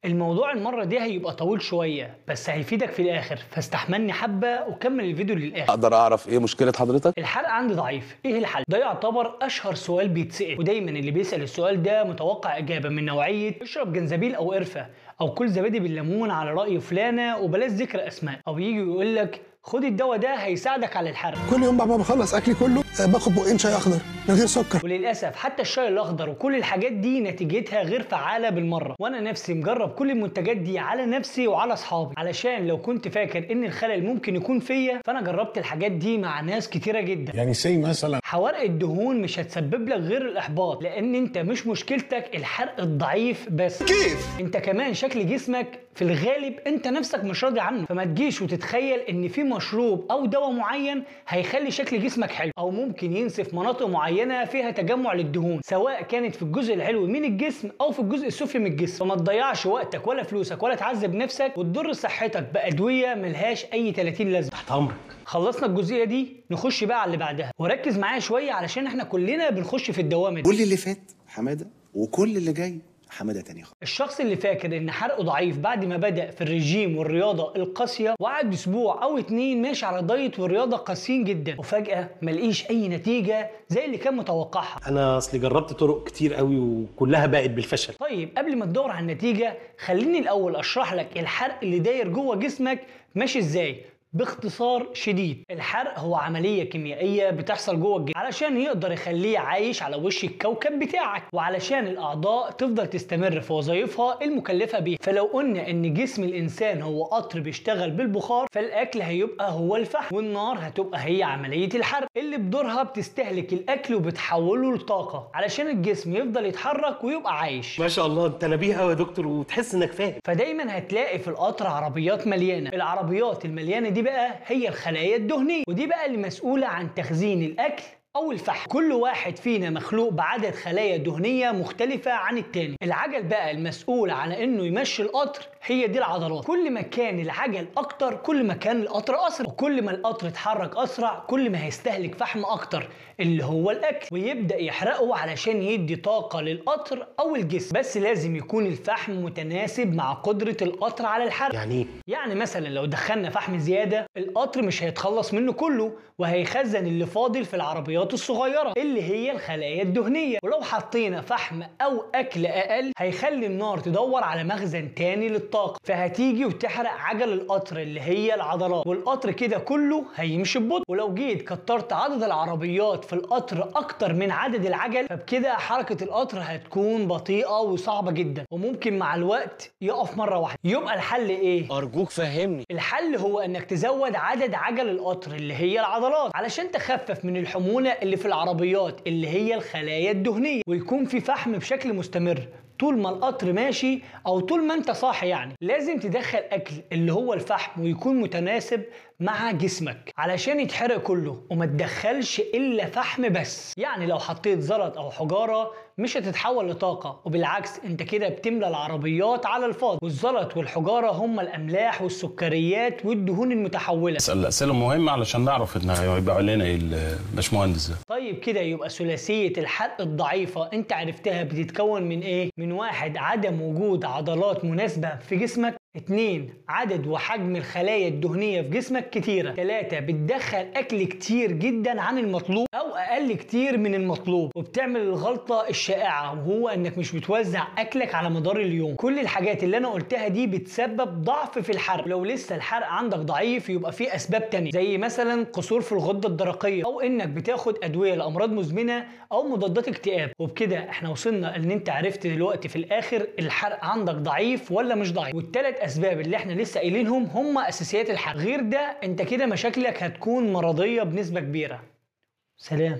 الموضوع المرة دي هيبقى طويل شوية بس هيفيدك في الآخر، فاستحملني حبة وكمل الفيديو للآخر. اقدر اعرف ايه مشكلة حضرتك؟ الحرق عندي ضعيف، ايه الحل؟ ده يعتبر اشهر سؤال بيتسأل، ودايما اللي بيسأل السؤال ده متوقع اجابة من نوعية اشرب جنزبيل او قرفة، او كل زبادي بالليمون على رأي فلانة وبلاش ذكر اسماء، او يجي يقول لك خد الدواء ده هيساعدك على الحرق. كل يوم بعد ما بخلص اكلي كله باخد بقين شاي اخضر من غير سكر. وللاسف حتى الشاي الاخضر وكل الحاجات دي نتيجتها غير فعاله بالمره، وانا نفسي مجرب كل المنتجات دي على نفسي وعلى اصحابي، علشان لو كنت فاكر ان الخلل ممكن يكون فيا فانا جربت الحاجات دي مع ناس كتيره جدا. يعني سي مثلا حوارق الدهون مش هتسبب لك غير الاحباط، لان انت مش مشكلتك الحرق الضعيف بس، كيف انت كمان شكل جسمك في الغالب انت نفسك مش راضي عنه. فما تجيش وتتخيل ان في مشروب او دواء معين هيخلي شكل جسمك حلو، او ممكن ينسف مناطق معينه فيها تجمع للدهون، سواء كانت في الجزء العلوي من الجسم او في الجزء السفلي من الجسم. فما تضيعش وقتك ولا فلوسك ولا تعذب نفسك وتضر صحتك بادويه ملهاش اي 30 لازمه. تحت امرك. خلصنا الجزئيه دي، نخش بقى على اللي بعدها، وركز معايا شويه علشان احنا كلنا بنخش في الدوامه دي. كل اللي فات حماده وكل اللي جاي حماده تاني خالص. الشخص اللي فاكر ان حرقه ضعيف بعد ما بدأ في الرجيم والرياضه القاسيه وقعد اسبوع او 2 ماشي على دايت والرياضه قاسيين جدا، وفجاه ملقيش اي نتيجه زي اللي كان متوقعها. انا اصلي جربت طرق كتير قوي وكلها بقت بالفشل. طيب قبل ما تدور على النتيجه خليني الاول اشرح لك الحرق اللي داير جوه جسمك ماشي ازاي. باختصار شديد، الحرق هو عملية كيميائية بتحصل جوه الجسم علشان يقدر يخليه عايش على وش الكوكب بتاعك، وعلشان الأعضاء تفضل تستمر في وظائفها المكلفة بيها. فلو قلنا إن جسم الإنسان هو قطر بيشتغل بالبخار، فالأكل هيبقى هو الفحم، والنار هتبقى هي عملية الحرق اللي بدورها بتستهلك الأكل وبتحوله لطاقة علشان الجسم يفضل يتحرك ويبقى عايش. ما شاء الله انت نبيه قوي يا دكتور وتحس انك فاهم. فدايما هتلاقي في القطر عربيات مليانة، العربيات المليانة دي بقى هي الخلايا الدهنية، ودي بقى اللي مسؤولة عن تخزين الأكل أو الفحم. كل واحد فينا مخلوق بعدد خلايا دهنية مختلفة عن التاني. العجل بقى المسؤول على إنه يمشي القطر هي دي العضلات. كل ما كان العجل أكتر كل ما كان القطر أسرع، وكل ما القطر اتحرك أسرع كل ما هيستهلك فحم أكتر اللي هو الأكل، ويبدأ يحرقه علشان يدي طاقة للقطر أو الجسم. بس لازم يكون الفحم متناسب مع قدرة القطر على الحرق. يعني ايه؟ يعني مثلا لو دخلنا فحم زيادة القطر مش هيتخلص منه كله، وهيخزن اللي فاضل في العربيات الصغيرة اللي هي الخلايا الدهنية. ولو حطينا فحم أو أكل أقل هيخلي النار تدور على مخزن تاني للطاقة، فهتيجي وتحرق عجل القطر اللي هي العضلات، والقطر كده كله هيمشي ببطء. ولو جيت كترت عدد العربيات في القطر أكتر من عدد العجل فبكده حركة القطر هتكون بطيئة وصعبة جدا، وممكن مع الوقت يقف مرة واحدة. يبقى الحل إيه؟ ارجوك فهمني. الحل هو انك تزود عدد عجل القطر اللي هي العضلات علشان تخفف من الحمولة اللي في العربيات اللي هي الخلايا الدهنية، ويكون في فحم بشكل مستمر طول ما القطر ماشي او طول ما انت صاحي. يعني لازم تدخل اكل اللي هو الفحم ويكون متناسب مع جسمك علشان يتحرق كله، وما تدخلش الا فحم بس. يعني لو حطيت زلط او حجارة مش هتتحول لطاقة، وبالعكس انت كده بتملى العربيات على الفاضي. والزلط والحجارة هم الاملاح والسكريات والدهون المتحولة. اسال الاسئله مهمه علشان نعرف ان هيبقى علينا ايه الباشمهندس ده. طيب كده يبقى ثلاثية الحرق الضعيفة انت عرفتها بتتكون من ايه؟ من 1 عدم وجود عضلات مناسبة في جسمك، 2 عدد وحجم الخلايا الدهنية في جسمك كتيرة، 3 بتدخل أكل كتير جدا عن المطلوب أو أقل كتير من المطلوب، وبتعمل الغلطة الشائعة وهو إنك مش بتوزع أكلك على مدار اليوم. كل الحاجات اللي أنا قلتها دي بتسبب ضعف في الحرق. لو لسه الحرق عندك ضعيف يبقى في أسباب تانية زي مثلا قصور في الغدة الدرقية، أو إنك بتاخد أدوية لأمراض مزمنة أو مضادات اكتئاب. وبكده إحنا وصلنا إن أنت عرفت دلوقتي في الآخر الحرق عندك ضعيف ولا مش ضعيف، والثلاث اسباب اللي احنا لسه قايلينهم هم اساسيات الحرق. غير ده انت كده مشاكلك هتكون مرضية بنسبة كبيرة. سلام.